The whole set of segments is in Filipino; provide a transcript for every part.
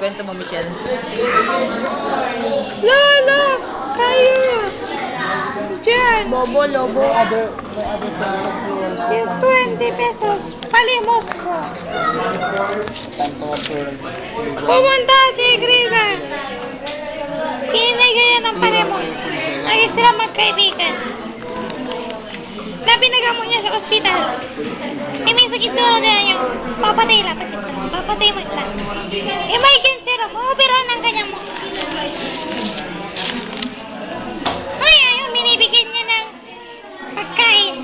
Kwento mo, Michelle. Lolo! Kayo! Diyan! Bobo, lobo. Yung 20 pesos, palimos ko. Pumunta si Grida. Hinigay yan ng palimos. Naging sila magkaibigan. Sabi nagamot niya sa ospital. Eh, may sakit dulo na yung papatay lang. Papatay mo lang. Emergency room. Uoperahan ng kanyang mo. Ay, ayun, binibigyan niya ng pagkain.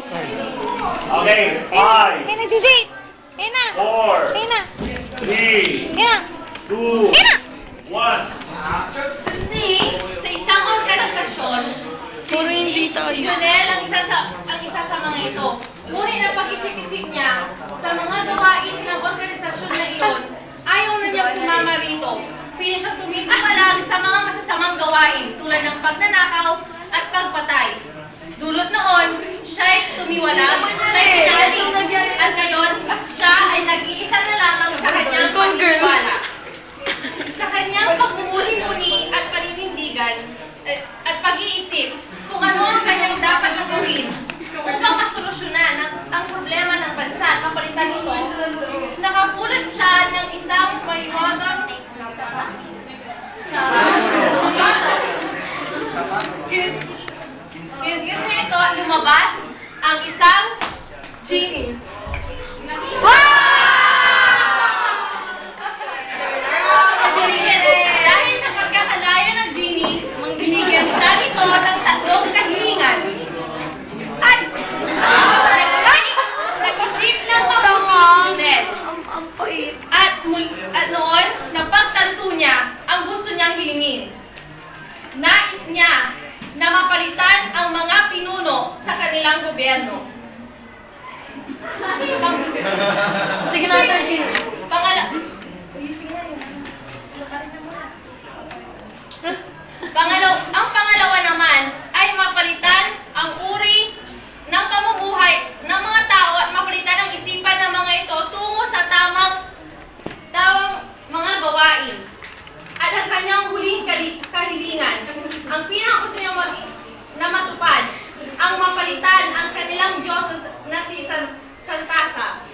Okay, Ay, nagdi-date. Ayun na. 4, Ayun na. 3, Ayun na. 2, Ayun na. 1. Kasi sa isang organisasyon, si Jonel ang isa sa mga ito. Ngunit ang pag-isip-isip niya sa mga gawain ng organisasyon na iyon, ayaw na niyang sumama rito. Pili siyang tumitiwalag sa mga masasamang gawain tulad ng pagnanakaw at pagpatay. Dulot noon, siya'y tumiwalag, siya'y pinaling, at ngayon, siya ay nag-iisa na lamang sa kanyang pagtitiwala. Sa kanyang pagmumuni-muni at paninindigan at pag-iisip kung ano ang kanyang dapat na gawin upang masolusyonan ang problema ng bansa at kapalitan nito, nakapulot siya ng isang mahiwagang Excuse me, ito, lumabas ang isang genie. Dahil sa pagkakalaya ng genie, binigyan siya nito ng 3 kahilingan. At nag-isip ng mabuti si Junel. Ang pait. At noon, napagtanto niya ang gusto niyang hilingin. Nais niya na mapalitan ang mga pinuno sa kanilang gobyerno. Sige na, Tarjin. Ang pangalawa naman ay mapalitan ang uri ng pamumuhay ng mga tao at mapalitan ang isipan ng mga ito tungo sa tamang mga gawain. At ang kanyang huling kahilingan, ang pinakagusto niyang na matupad, ang mapalitan ang kanilang Diyos na si Santasa.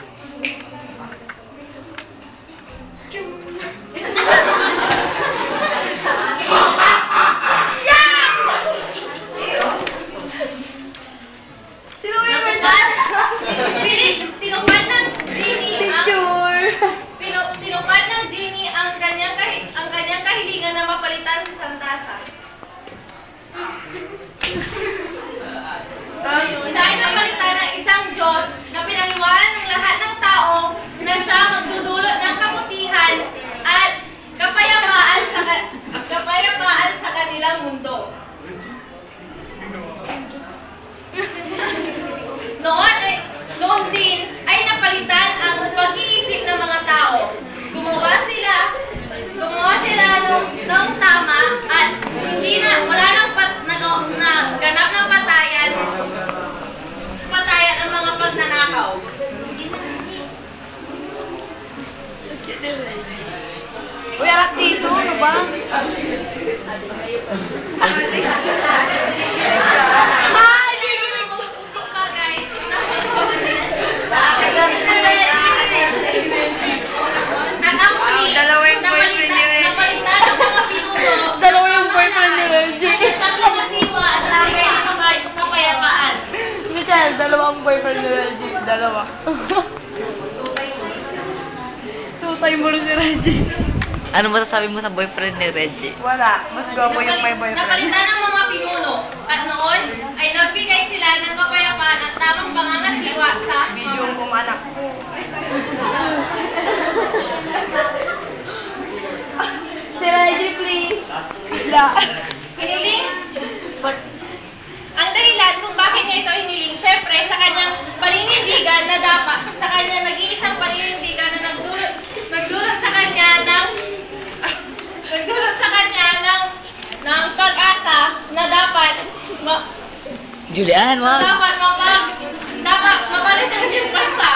Tinupad ng genie ang kanyang kahilingan na mapalitan si Santasa. Siya ay napalitan ng isang Diyos na pinaniwalaan ng lahat ng tao na siya magdudulot ng kabutihan at kapayapaan sa kanilang mundo. Noon din ay napalitan ang pag-iisip ng mga tao. Gumawa sila ng tama at wala nang naganap ng patayan ang mga pagnanakaw. Uy, harap dito. Ano ba? Dalawa yung boyfriend ni Reggie. Napalitan ang mga pinuno. Dalawa yung boyfriend ni Reggie. Isang kasiwa at nagbigay ng kapayapaan. Michelle, dalawa ang boyfriend ni Reggie. Dalawa. Tutay mo rin si Reggie. Ano masasabi mo sa boyfriend ni Reggie? Wala. Mas gwapo yung may boyfriend. Napalitan ang mga pinuno at noon ay nagbigay sila ng kapayapaan at tamang pangangasiwa sa Video yung kumanak. Si Reggie, please. Wala. hiniling. Ang dahilan kung bakit niya ito hiniling, syempre sa kanyang paninindigan na dapat, sa kanyang nag-iisang paninindigan na nagdulot sa kanya ng pag-asa na dapat Julian, wag. mapalitan yung bansa